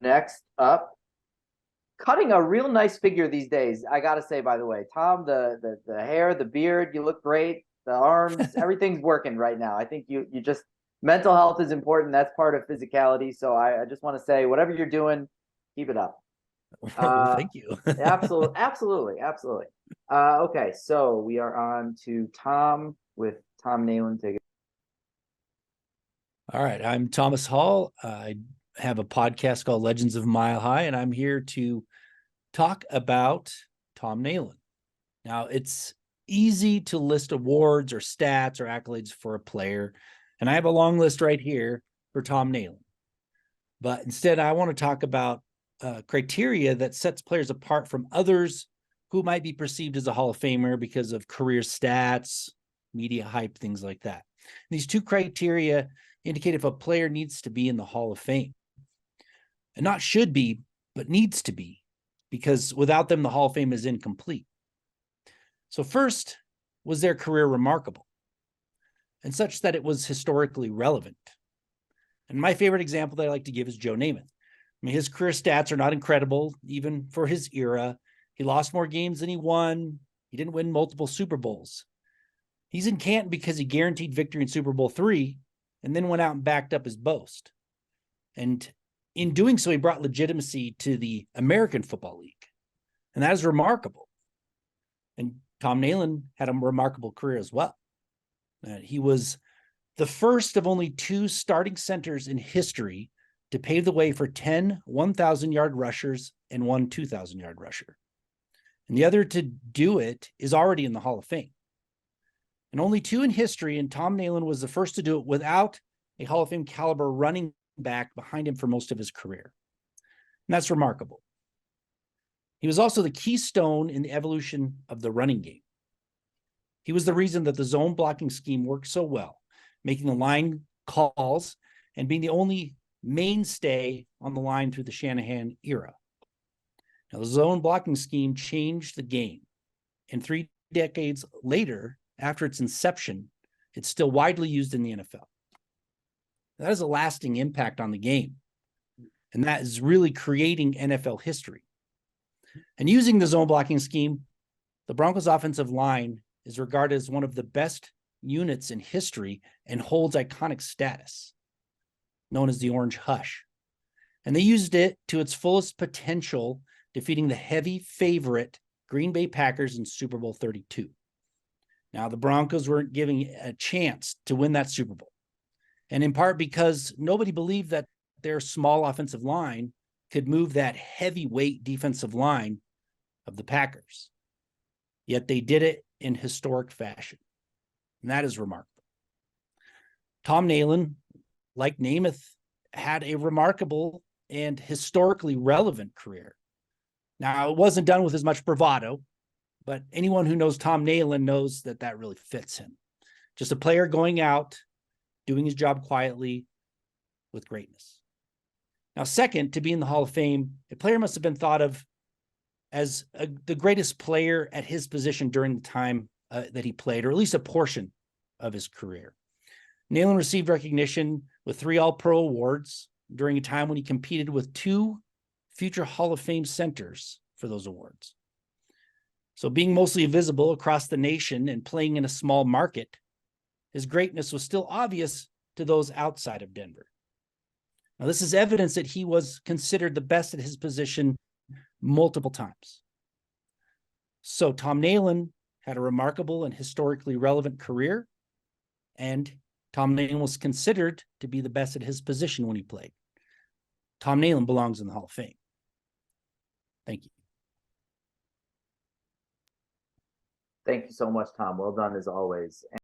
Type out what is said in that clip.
Next up, cutting a real nice figure these days. I gotta say, by the way, Tom, the hair, the beard, you look great. The arms, everything's working right now. I think you just mental health is important. That's part of physicality. So I just want to say, whatever you're doing, keep it up. Well, thank you. Absolutely. Okay, so we are on to Tom with Tom Nalen. Take it. All right, I'm Thomas Hall. I have a podcast called Legends of Mile High, and I'm here to talk about Tom Nalen. Now, it's easy to list awards or stats or accolades for a player, and I have a long list right here for Tom Nalen. But instead, I want to talk about criteria that sets players apart from others who might be perceived as a Hall of Famer because of career stats, media hype, things like that. And these two criteria indicate if a player needs to be in the Hall of Fame. And not should be, but needs to be, because without them, the Hall of Fame is incomplete. So first, was their career remarkable? And such that it was historically relevant. And my favorite example that I like to give is Joe Namath. I mean, his career stats are not incredible, even for his era. He lost more games than he won. He didn't win multiple Super Bowls. He's in Canton because he guaranteed victory in Super Bowl III and then went out and backed up his boast. And in doing so, he brought legitimacy to the American Football League. And that is remarkable. And Tom Nalen had a remarkable career as well. He was the first of only two starting centers in history to pave the way for 10 1,000-yard rushers and one 2,000-yard rusher. And the other to do it is already in the Hall of Fame. And only two in history, and Tom Nalen was the first to do it without a Hall of Fame caliber running back behind him for most of his career. And that's remarkable. He was also the keystone in the evolution of the running game. He was the reason that the zone blocking scheme worked so well, making the line calls and being the only mainstay on the line through the Shanahan era. Now, the zone blocking scheme changed the game. And 3 decades later, after its inception, it's still widely used in the NFL. That has a lasting impact on the game. And that is really creating NFL history. And using the zone blocking scheme, the Broncos offensive line is regarded as one of the best units in history and holds iconic status, known as the Orange Hush. And they used it to its fullest potential, defeating the heavy favorite Green Bay Packers in Super Bowl 32. Now, the Broncos weren't giving a chance to win that Super Bowl. And in part because nobody believed that their small offensive line could move that heavyweight defensive line of the Packers. Yet they did it in historic fashion. And that is remarkable. Tom Nalen, like Namath, had a remarkable and historically relevant career. Now, it wasn't done with as much bravado, but anyone who knows Tom Nalen knows that that really fits him. Just a player going out, doing his job quietly with greatness. Now, second, to be in the Hall of Fame, a player must have been thought of as the greatest player at his position during the time that he played, or at least a portion of his career. Nalen received recognition with 3 All-Pro awards during a time when he competed with 2 future Hall of Fame centers for those awards. So being mostly visible across the nation and playing in a small market, his greatness was still obvious to those outside of Denver. Now, this is evidence that he was considered the best at his position multiple times. So Tom Nalen had a remarkable and historically relevant career, and Tom Nalen was considered to be the best at his position when he played. Tom Nalen belongs in the Hall of Fame. Thank you. Thank you so much, Tom. Well done as always.